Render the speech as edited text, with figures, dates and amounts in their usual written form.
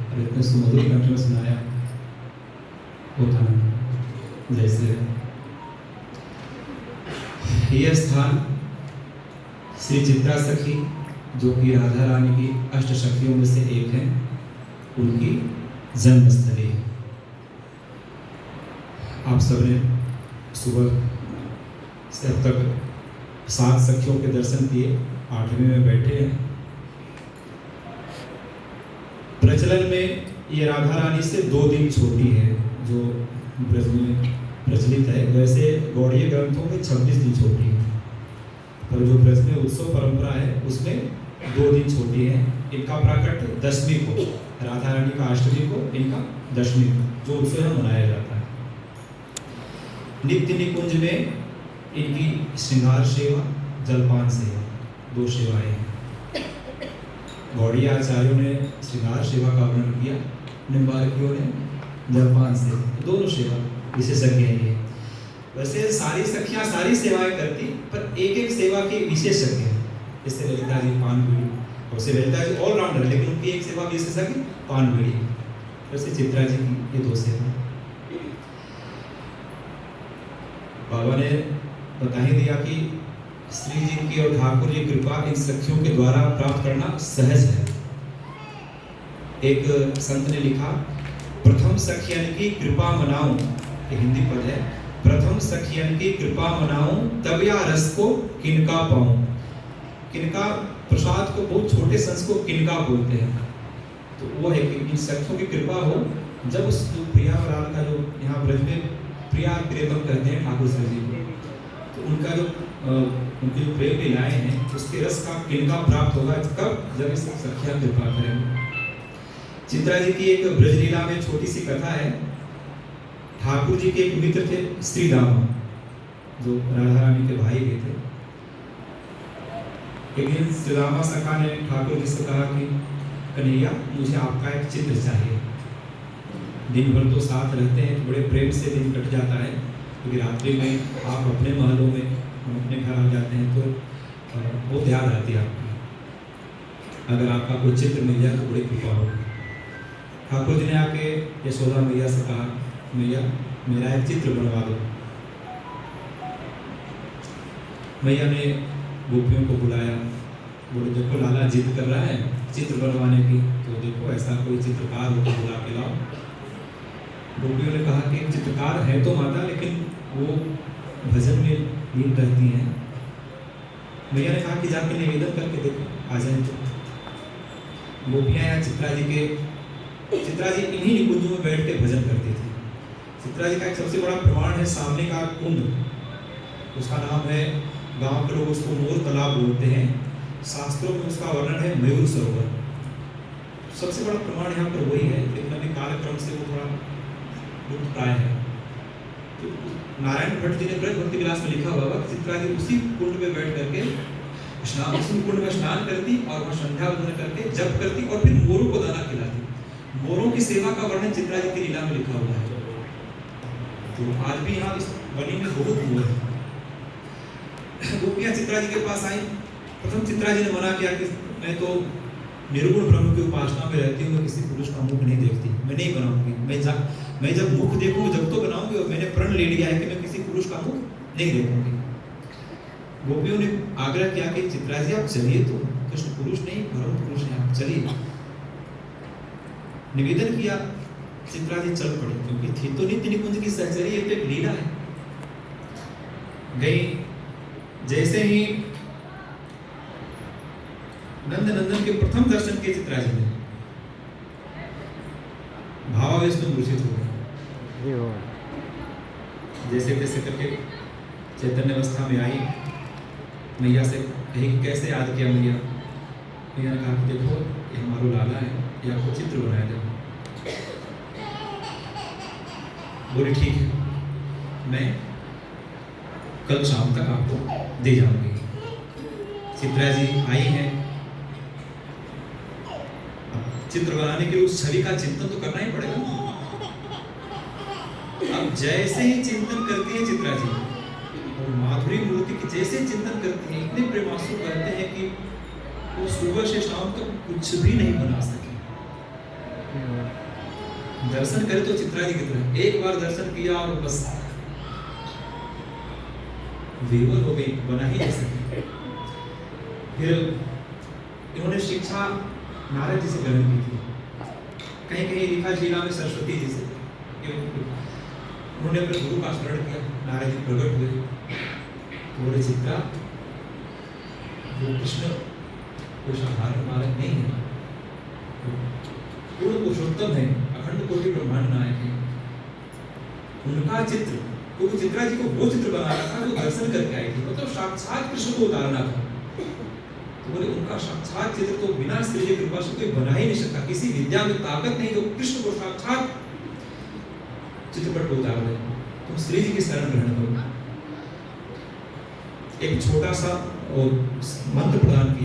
और इतने सुमधुर कंठ में सुनाया, वो था जैसे यह स्थान श्री चित्रा सखी जो कि राधा रानी की अष्ट सखियों में से एक है, उनकी जन्मस्थली है। आप सबने सुबह से अब तक 7 सखियों के दर्शन किए, 8वें में बैठे हैं। प्रचलन में ये राधा रानी से 2 दिन छोटी है, जो ब्रज में प्रचलित है। वैसे गौड़ीय ग्रंथों में 26 दिन छोटी है, पर जो ब्रज में उत्सव परंपरा है उसमें 2 दिन छोटी है। इनका प्राकट्य 10वीं को, राधा रानी का अष्टमी को, इनका 10वीं को जो उत्सव है मनाया जाता है। नित्य निकुंज में इनकी श्रृंगार सेवा, जलपान सेवा, 2 सेवाएं हैं। गौड़ीय आचार्यों ने श्रृंगार सेवा का वर्णन किया, निम्बारकियों ने जलपान सेवा, दोनों सेवा विशेषज्ञ हैं ये। वैसे सारी सखियां सारी सेवाएं करती, पर एक एक सेवा के विशेषज्ञ हैं। जैसे ललिता जी पान बीड़ी, वैसे ललिता जी ऑलराउंडर, लेकिन उनकी एक सेवा विशेषज्ञ पान बीड़ी। वैसे चित्रा जी की ये 2 सेवा। बाबा ने बता ही दिया कि श्री जी की और ठाकुर जी की कृपा इन सखियों के द्वारा प्राप्त करना सहज है। एक संत ने लिखा, प्रथम सखियन की कृपा मनाऊं, ये हिंदी पद है, प्रथम सखियन की कृपा मनाऊं, तब या रस को किनका पाऊं। किनका प्रसाद को, बहुत छोटे संस को किनका बोलते हैं। तो वो है कि इन सखियों की कृपा हो, जब उस प्रिया वराल का जो यहाँ ब्रज में प्रिया प्रियतम कहते हैं ठाकुर श्री जी को, तो उनका जो उनकी जो प्रेम लीलाएं हैं उसके रस का किनका प्राप्त होगा, कब, जब इस सखियां कृपा करेंगे। चित्रा जी की एक ब्रज लीला में छोटी सी कथा है। ठाकुर जी के एक मित्र थे श्री दामा, जो राधा रानी के भाई भी थे। एक दिन श्री दामा सखा ने ठाकुर जी से कहा कि कन्हैया, मुझे आपका एक चित्र चाहिए। दिन भर तो साथ रहते हैं, बड़े प्रेम से दिन कट जाता है, क्योंकि रात्रि में आप अपने महलों में, हम अपने घर आ जाते हैं, तो बहुत याद आती है आपकी। अगर आपका कोई चित्र मिल जाए तो बड़ी कृपा होगी। ठाकुर जी ने आके यशोदा मैया से कहा, मैया मेरा एक चित्र बनवा दो। मैया ने गोपियों को बुलाया, बोले देखो लाला जिद कर रहा है चित्र बनवाने की, तो देखो ऐसा कोई चित्रकार हो तो बुला के लाओ। गोपियों ने कहा कि चित्रकार है तो माता, लेकिन वो भजन में लीन रहती हैं। मैया ने कहा कि जाके निवेदन करके देखो, आ जाए तो। गोपियाँ यहाँ चित्रा जी इन्हीं निकुंजों में बैठ के भजन करती थी। चित्रा जी का एक सबसे बड़ा प्रमाण है सामने का कुंड, उसका नाम है, गांव के लोग उसको मोर तालाब बोलते हैं, शास्त्रों में उसका वर्णन है मयूर सरोवर। सबसे बड़ा प्रमाण यहाँ पर वही है, लेकिन अभी कालक्रम से वो थोड़ा लुप्त प्राय है। तो नारायण भट्ट जी ने ब्रज भक्ति विलास में लिखा हुआ कि चित्रा जी उसी कुंड में बैठ करके उसी कुंड में स्नान करती और वहाँ संध्या वंदन करके जप करती और फिर मोरों को दाना खिलाती। मोरों की सेवा का वर्णन चित्रा जी की लीला में लिखा हुआ है। तो आज भी यहाँ इस बनी में बहुत मोर है। गोपियाँ चित्रा जी के पास आई। प्रथम चित्रा जी ने मना किया कि मैं तो निर्गुण ब्रह्म की उपासना में रहती हूँ, मैं किसी पुरुष का मुख नहीं देखती, मैं नहीं बनाऊंगी। मैं जब मुख देखूंगी जब तो बनाऊंगी, और मैंने प्रण ले लिया है कि मैं किसी पुरुष का मुख नहीं देखूंगी। गोपियों ने आग्रह किया कि चित्रा जी आप चलिए, तो कृष्ण पुरुष नहीं परम पुरुष है, आप चलिए। निवेदन किया, चित्रा जी चल पड़ी, क्योंकि थी तो नित्य निकुंज की सहचरी, ये तो एक लीला है। गई, जैसे ही नंद नंदन के प्रथम दर्शन के चित्रा जी ने भावावेश में मूर्छित हो गए। जैसे तैसे करके चैतन्य अवस्था में आई, मैया से कही कैसे याद किया। मैया ने कहा कि देखो ये हमारा लाला है, ये आपको चित्र बनाया जाए। बोली ठीक है, मैं कल शाम तक आपको दे जाऊंगी। चित्रा जी आई हैं, चित्र बनाने के लिए उस छवि का चिंतन तो करना ही पड़ेगा। अब जैसे ही चिंतन करती है चित्रा जी, और माधुरी मूर्ति की जैसे चिंतन करती है, इतने प्रेमासु करते हैं कि वो सुबह से शाम तक कुछ भी नहीं बना सके। दर्शन करे तो चित्रा जी की तरह, एक बार दर्शन किया और बस विवल हो गई, बना ही नहीं सके। फिर इन्होंने शिक्षा नारद जी से ग्रहण की थी, कहीं कहीं लिखा लीला में सरस्वती जी से। उन्होंने अपने गुरु का स्मरण किया, नारद जी प्रकट हुए, बोले चित्रा वो कृष्ण कोई साधारण बालक नहीं है, पूर्ण पुरुषोत्तम है, अखंड कोटि ब्रह्मांड नायक है। उनका चित्र, क्योंकि चित्रा जी को वो चित्र बनाना था जो दर्शन करके आई थी, मतलब साक्षात कृष्ण को उतारना था। तो बोले उनका साक्षात चित्र तो बिना श्री जी की कृपा से कोई बना ही नहीं सकता, किसी विद्या में ताकत नहीं जो कृष्ण को साक्षात चित्रपट को उतार दे। तुम श्री जी की शरण ग्रहण करो। एक छोटा सा और मंत्र प्रदान किया।